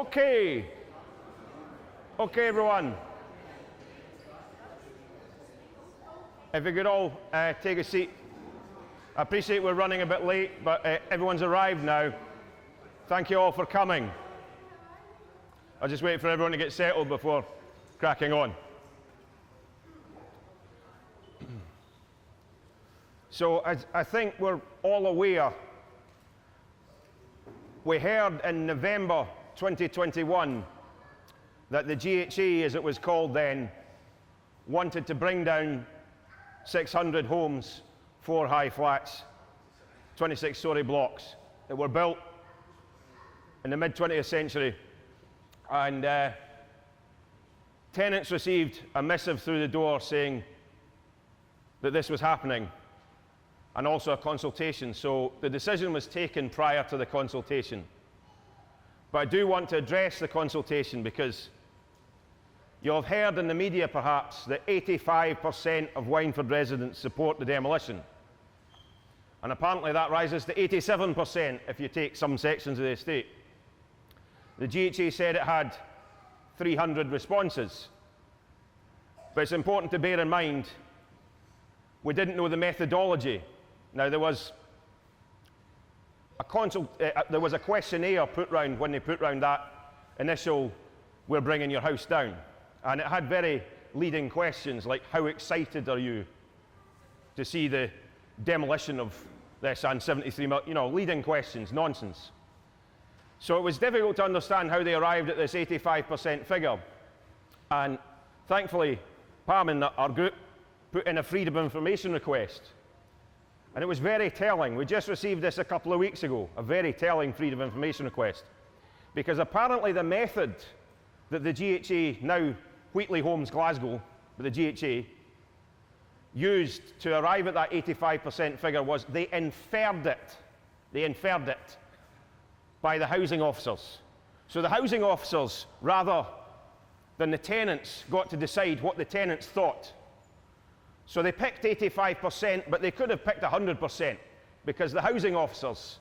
Okay. Okay, everyone. If you could all take a seat. I appreciate we're running a bit late, but everyone's arrived now. Thank you all for coming. I'll just wait for everyone to get settled before cracking on. So I think we're all aware, we heard in November 2021 that the GHA, as it was called then, wanted to bring down 600 homes, 4 high flats, 26-storey blocks that were built in the mid-20th century. And tenants received a missive through the door saying that this was happening, and also a consultation. So the decision was taken prior to the consultation. But I do want to address the consultation because you'll have heard in the media perhaps that 85% of Wyndford residents support the demolition. And apparently that rises to 87% if you take some sections of the estate. The GHA said it had 300 responses. But it's important to bear in mind, we didn't know the methodology. Now, there was a questionnaire put round when they put round that initial, we're bringing your house down. And it had very leading questions like, how excited are you to see the demolition of this and 73 million, you know, leading questions, nonsense. So it was difficult to understand how they arrived at this 85% figure. And thankfully, Pam and our group put in a freedom of information request. And it was very telling. We just received this a couple of weeks ago, a very telling freedom of information request. Because apparently the method that the GHA, now Wheatley Homes Glasgow, but the GHA, used to arrive at that 85% figure was they inferred it. They inferred it by the housing officers. So the housing officers, rather than the tenants, got to decide what the tenants thought. So they picked 85%, but they could have picked 100% because the housing officers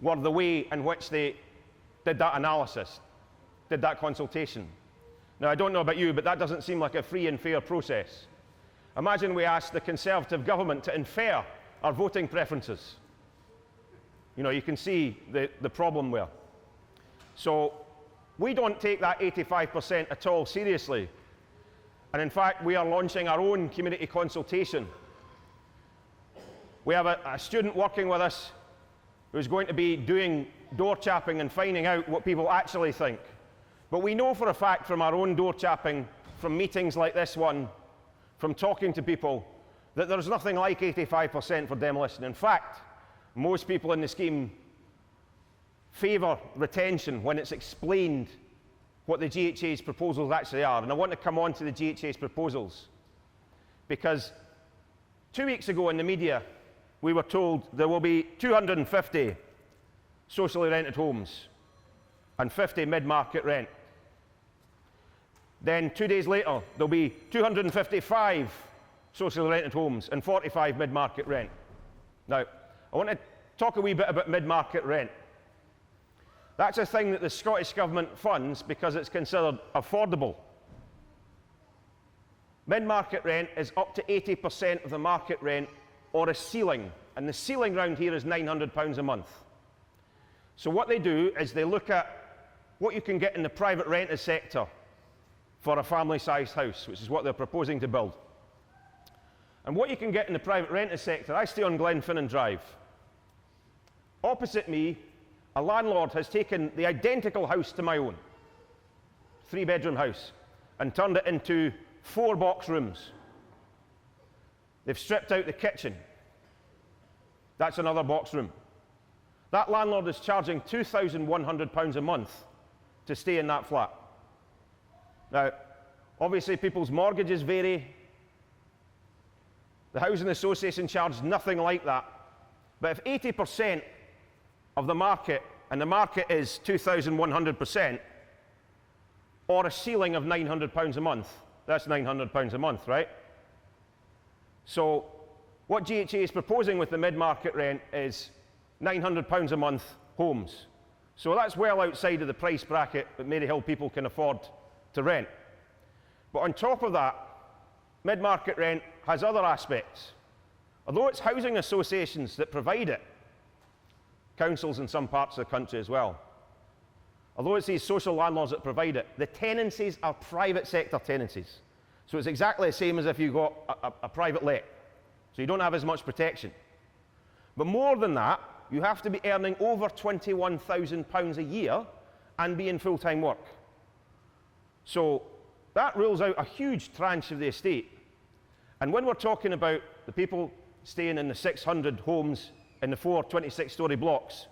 were the way in which they did that analysis, did that consultation. Now, I don't know about you, but that doesn't seem like a free and fair process. Imagine we asked the Conservative government to infer our voting preferences. You know, you can see the problem there. So we don't take that 85% at all seriously. And in fact, we are launching our own community consultation. We have a student working with us who's going to be doing door chapping and finding out what people actually think. But we know for a fact from our own door chapping, from meetings like this one, from talking to people, that there's nothing like 85% for demolition. In fact, most people in the scheme favour retention when it's explained what the GHA's proposals actually are. And I want to come on to the GHA's proposals because 2 weeks ago in the media we were told there will be 250 socially rented homes and 50 mid-market rent. Then 2 days later there'll be 255 socially rented homes and 45 mid-market rent. Now, I want to talk a wee bit about mid-market rent. That's a thing that the Scottish Government funds because it's considered affordable. Mid-market rent is up to 80% of the market rent or a ceiling, and the ceiling round here is £900 a month. So what they do is they look at what you can get in the private rented sector for a family-sized house, which is what they're proposing to build. And what you can get in the private rented sector, I stay on Glenfinnan Drive. Opposite me, a landlord has taken the identical house to my own, 3-bedroom house, and turned it into 4 box rooms. They've stripped out the kitchen. That's another box room. That landlord is charging £2,100 a month to stay in that flat. Now, obviously people's mortgages vary. The Housing Association charges nothing like that. But if 80% of the market, and the market is 2,100%, or a ceiling of £900 a month, that's £900 a month, right? So what GHA is proposing with the mid-market rent is £900 a month homes. So that's well outside of the price bracket that Maryhill people can afford to rent. But on top of that, mid-market rent has other aspects. Although it's housing associations that provide it, councils in some parts of the country as well, although it's these social landlords that provide it, the tenancies are private sector tenancies. So it's exactly the same as if you got a private let. So you don't have as much protection. But more than that, you have to be earning over £21,000 a year and be in full-time work. So that rules out a huge tranche of the estate. And when we're talking about the people staying in the 600 homes in the 4 26-storey blocks,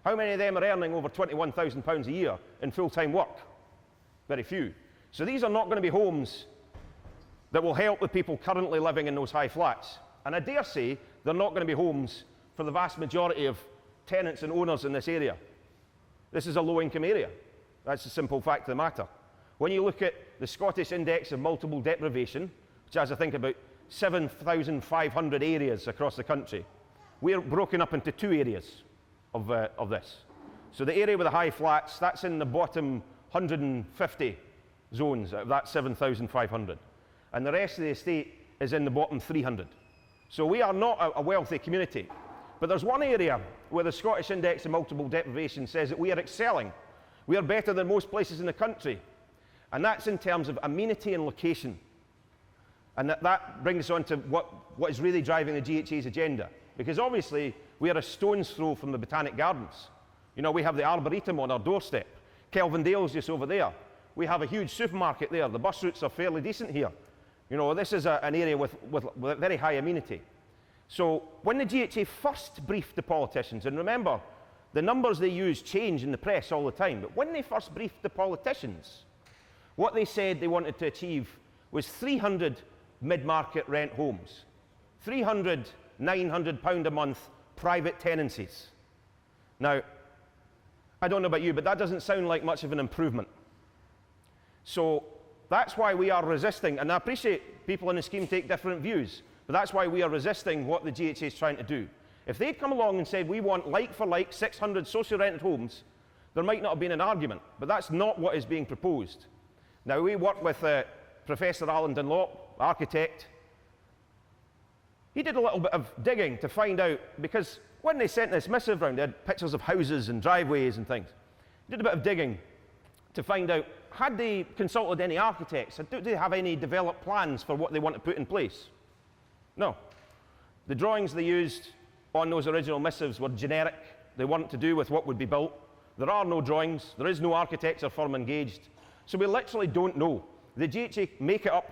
how many of them are earning over £21,000 a year in full-time work? Very few. So these are not going to be homes that will help the people currently living in those high flats. And I dare say they're not going to be homes for the vast majority of tenants and owners in this area. This is a low-income area. That's the simple fact of the matter. When you look at the Scottish Index of Multiple Deprivation, which has, I think, about 7,500 areas across the country, we're broken up into 2 areas of this. So the area with the high flats, that's in the bottom 150 zones out of that 7,500. And the rest of the estate is in the bottom 300. So we are not a wealthy community. But there's one area where the Scottish Index of Multiple Deprivation says that we are excelling. We are better than most places in the country. And that's in terms of amenity and location. And that brings us on to what is really driving the GHA's agenda. Because obviously, we are a stone's throw from the Botanic Gardens. You know, we have the Arboretum on our doorstep. Kelvindale's just over there. We have a huge supermarket there. The bus routes are fairly decent here. You know, this is an area with very high amenity. So when the GHA first briefed the politicians, and remember, the numbers they use change in the press all the time, but when they first briefed the politicians, what they said they wanted to achieve was 300 mid-market rent homes, 300 £900 a month private tenancies. Now, I don't know about you, but that doesn't sound like much of an improvement. So that's why we are resisting, and I appreciate people in the scheme take different views, but that's why we are resisting what the GHA is trying to do. If they'd come along and said we want like for like 600 social rented homes, there might not have been an argument, but that's not what is being proposed. Now, we work with Professor Alan Dunlop, architect. He did a little bit of digging to find out, because when they sent this missive round, they had pictures of houses and driveways and things. He did a bit of digging to find out, had they consulted any architects? Do they have any developed plans for what they want to put in place? No. The drawings they used on those original missives were generic. They weren't to do with what would be built. There are no drawings. There is no architecture firm engaged. So we literally don't know. The GHA make it up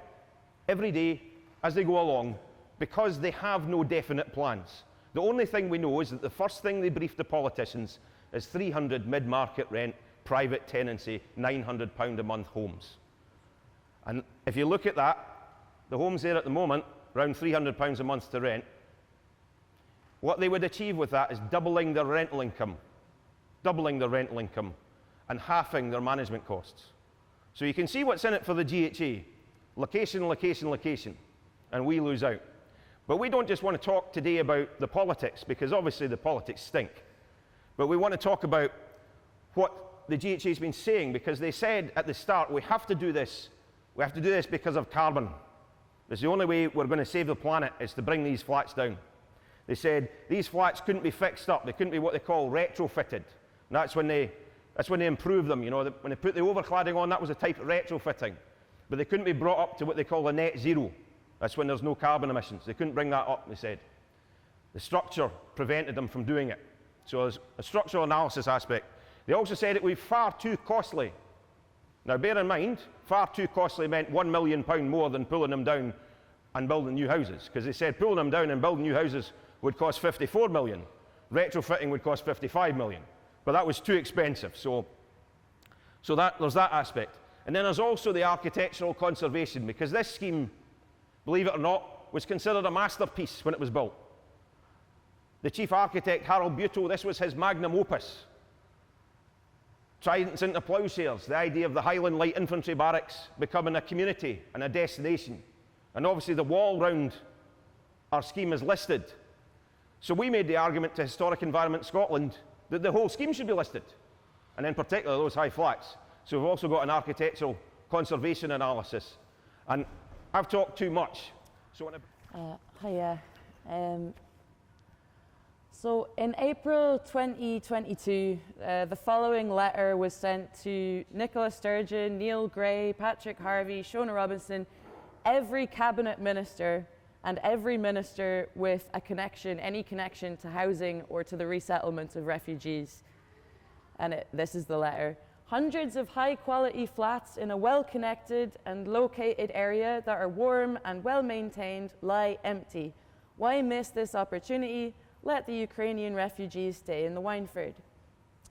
every day as they go along because they have no definite plans. The only thing we know is that the first thing they briefed the politicians is 300 mid-market rent, private tenancy, £900 a month homes. And if you look at that, the homes there at the moment, around £300 a month to rent, what they would achieve with that is doubling their rental income, and halving their management costs. So you can see what's in it for the GHA. Location, location, location. And we lose out. But we don't just want to talk today about the politics, because obviously the politics stink. But we want to talk about what the GHA has been saying, because they said at the start, we have to do this. We have to do this because of carbon. It's the only way we're going to save the planet is to bring these flats down. They said these flats couldn't be fixed up. They couldn't be what they call retrofitted. And that's when they improve them. You know, when they put the overcladding on, that was a type of retrofitting. But they couldn't be brought up to what they call a net zero. That's when there's no carbon emissions. They couldn't bring that up, they said. The structure prevented them from doing it. So there's a structural analysis aspect. They also said it would be far too costly. Now bear in mind, far too costly meant £1 million more than pulling them down and building new houses. Because they said pulling them down and building new houses would cost £54 million. Retrofitting would cost £55 million. But that was too expensive. So there's that aspect. And then there's also the architectural conservation, because this scheme, believe it or not, was considered a masterpiece when it was built. The chief architect, Harold Buteau, this was his magnum opus. Tridents into ploughshares, the idea of the Highland Light Infantry Barracks becoming a community and a destination. And obviously the wall round our scheme is listed. So we made the argument to Historic Environment Scotland that the whole scheme should be listed. and in particular those high flats. So we've also got an architectural conservation analysis. And I've talked too much. So hiya. So in April 2022, the following letter was sent to Nicola Sturgeon, Neil Gray, Patrick Harvey, Shona Robinson, every cabinet minister and every minister with a connection, any connection to housing or to the resettlement of refugees. And this is the letter. Hundreds of high-quality flats in a well-connected and located area that are warm and well-maintained lie empty. Why miss this opportunity? Let the Ukrainian refugees stay in the Wyndford.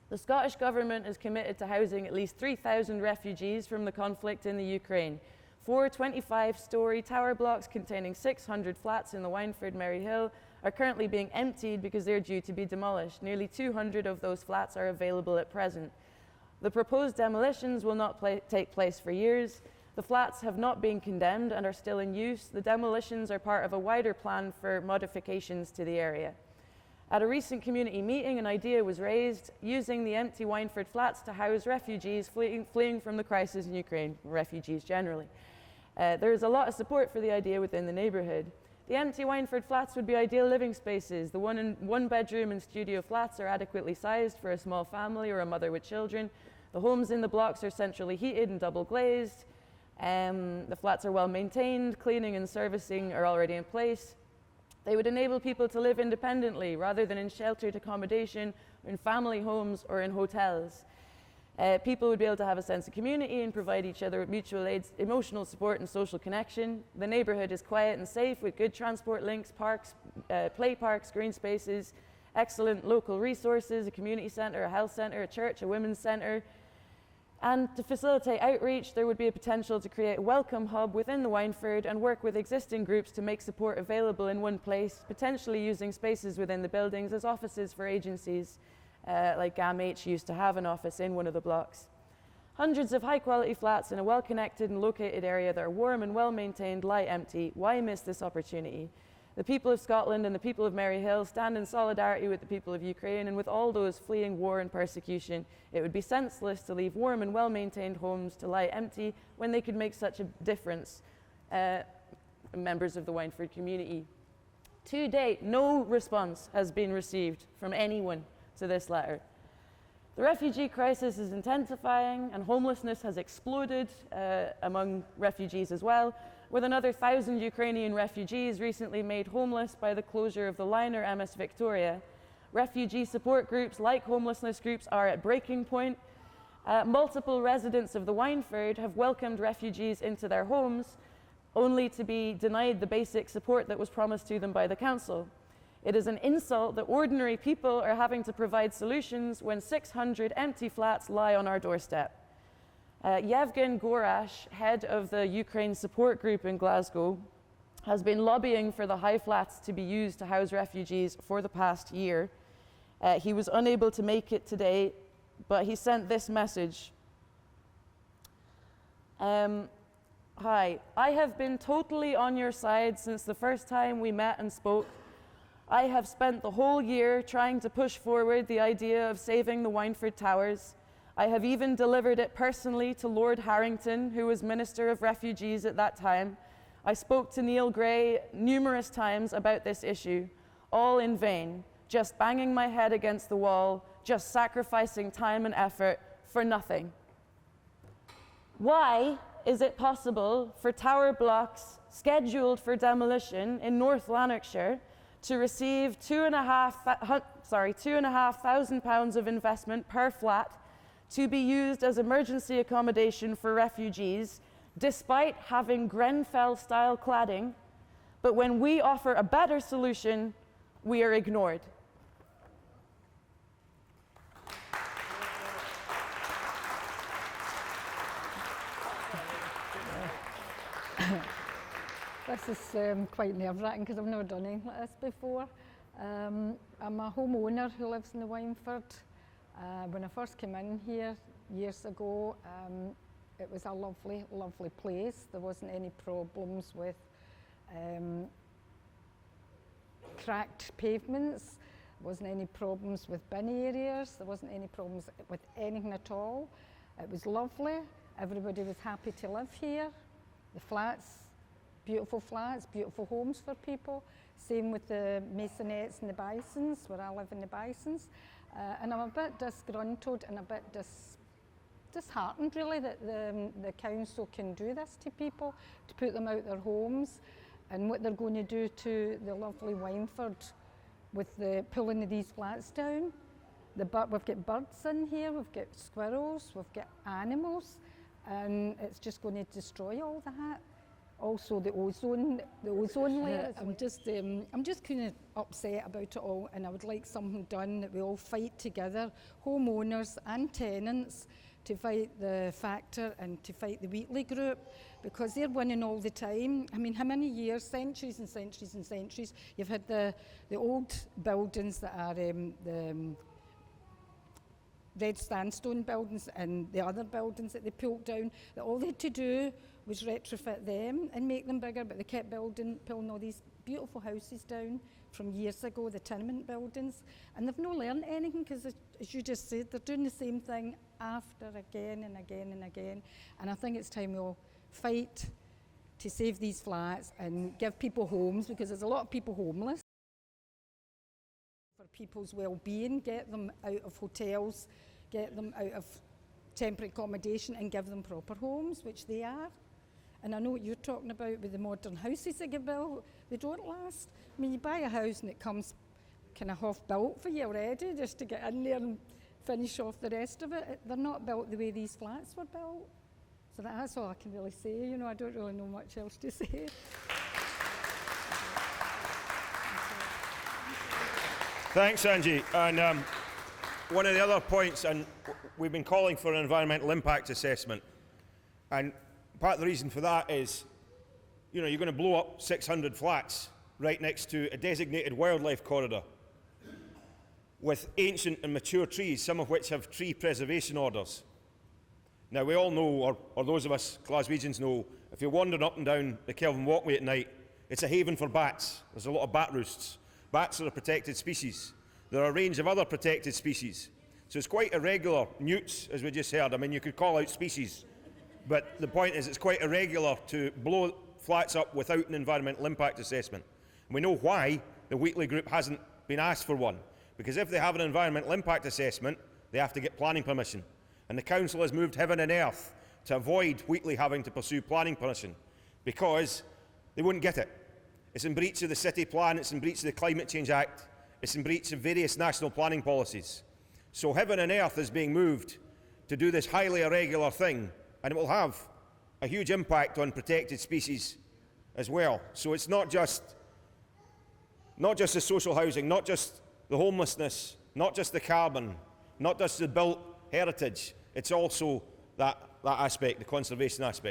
The Scottish Government is committed to housing at least 3,000 refugees from the conflict in the Ukraine. 4 25-storey tower blocks containing 600 flats in the Wyndford Maryhill are currently being emptied because they're due to be demolished. Nearly 200 of those flats are available at present. The proposed demolitions will not take place for years. The flats have not been condemned and are still in use. The demolitions are part of a wider plan for modifications to the area. At a recent community meeting, an idea was raised using the empty Wyndford flats to house refugees fleeing from the crisis in Ukraine, refugees generally. There is a lot of support for the idea within the neighbourhood. The empty Wyndford flats would be ideal living spaces. The one-bedroom and studio flats are adequately sized for a small family or a mother with children. The homes in the blocks are centrally heated and double glazed. The flats are well maintained. Cleaning and servicing are already in place. They would enable people to live independently rather than in sheltered accommodation, in family homes or in hotels. People would be able to have a sense of community and provide each other with mutual aid, emotional support and social connection. The neighbourhood is quiet and safe with good transport links, parks, play parks, green spaces, excellent local resources, a community centre, a health centre, a church, a women's centre. And to facilitate outreach, there would be a potential to create a welcome hub within the Wyndford and work with existing groups to make support available in one place, potentially using spaces within the buildings as offices for agencies, like GAMH used to have an office in one of the blocks. Hundreds of high-quality flats in a well-connected and located area that are warm and well-maintained lie empty. Why miss this opportunity? The people of Scotland and the people of Maryhill stand in solidarity with the people of Ukraine and with all those fleeing war and persecution. It would be senseless to leave warm and well-maintained homes to lie empty when they could make such a difference, members of the Wyndford community. To date, no response has been received from anyone to this letter. The refugee crisis is intensifying and homelessness has exploded among refugees as well, with another 1,000 Ukrainian refugees recently made homeless by the closure of the liner MS Victoria. Refugee support groups like homelessness groups are at breaking point. Multiple residents of the Wyndford have welcomed refugees into their homes only to be denied the basic support that was promised to them by the council. It is an insult that ordinary people are having to provide solutions when 600 empty flats lie on our doorstep. Yevgen Gorash, head of the Ukraine support group in Glasgow, has been lobbying for the high flats to be used to house refugees for the past year. He was unable to make it today, but he sent this message. Hi, I have been totally on your side since the first time we met and spoke. I have spent the whole year trying to push forward the idea of saving the Wyndford Towers. I have even delivered it personally to Lord Harrington, who was Minister of Refugees at that time. I spoke to Neil Gray numerous times about this issue, all in vain, just banging my head against the wall, just sacrificing time and effort for nothing. Why is it possible for tower blocks scheduled for demolition in North Lanarkshire to receive £2,500 of investment per flat to be used as emergency accommodation for refugees, despite having Grenfell-style cladding, but when we offer a better solution, we are ignored? This is quite nerve-wracking because I've never done anything like this before. I'm a homeowner who lives in the Wyndford. When I first came in here years ago, it was a lovely, lovely place. There wasn't any problems with cracked pavements. There wasn't any problems with bin areas. There wasn't any problems with anything at all. It was lovely. Everybody was happy to live here. The flats, beautiful homes for people. Same with the Masonettes and the Bisons, where I live in the Bisons. And I'm a bit disgruntled and a bit disheartened really that the council can do this to people, to put them out their homes, and what they're going to do to the lovely Wyndford with the pulling of these flats down. We've got birds in here, we've got squirrels, we've got animals, and it's just going to destroy all that. Also the ozone layer. I'm just kind of upset about it all, and I would like something done that we all fight together, homeowners and tenants, to fight the factor and to fight the Wheatley group, because they're winning all the time. I mean, how many years, centuries and centuries and centuries, you've had the old buildings that are the red sandstone buildings and the other buildings that they pulled down, that all they had to do was retrofit them and make them bigger, but they kept pulling all these beautiful houses down from years ago, the tenement buildings, and they've not learned anything, because as you just said, they're doing the same thing after again and again and again. And I think it's time we all fight to save these flats and give people homes, because there's a lot of people homeless. For people's well-being, get them out of hotels, get them out of temporary accommodation and give them proper homes, which they are. And I know what you're talking about with the modern houses that get built, they don't last. I mean, you buy a house and it comes kind of half built for you already, just to get in there and finish off the rest of it. They're not built the way these flats were built. So that's all I can really say. You know, I don't really know much else to say. Thanks, Angie. And one of the other points, and we've been calling for an environmental impact assessment. And part of the reason for that is, you know, you're going to blow up 600 flats right next to a designated wildlife corridor with ancient and mature trees, some of which have tree preservation orders. Now, we all know, or those of us Glaswegians know, if you're wandering up and down the Kelvin Walkway at night, it's a haven for bats. There's a lot of bat roosts. Bats are a protected species. There are a range of other protected species. So it's quite irregular. Newts, as we just heard, I mean, you could call out species. But the point is, it's quite irregular to blow flats up without an environmental impact assessment. And we know why the Wheatley Group hasn't been asked for one. Because if they have an environmental impact assessment, they have to get planning permission. And the council has moved heaven and earth to avoid Wheatley having to pursue planning permission, because they wouldn't get it. It's in breach of the city plan, it's in breach of the Climate Change Act, it's in breach of various national planning policies. So heaven and earth is being moved to do this highly irregular thing, and it will have a huge impact on protected species as well. So it's not just the social housing, not just the homelessness, not just the carbon, not just the built heritage, it's also that aspect, the conservation aspect.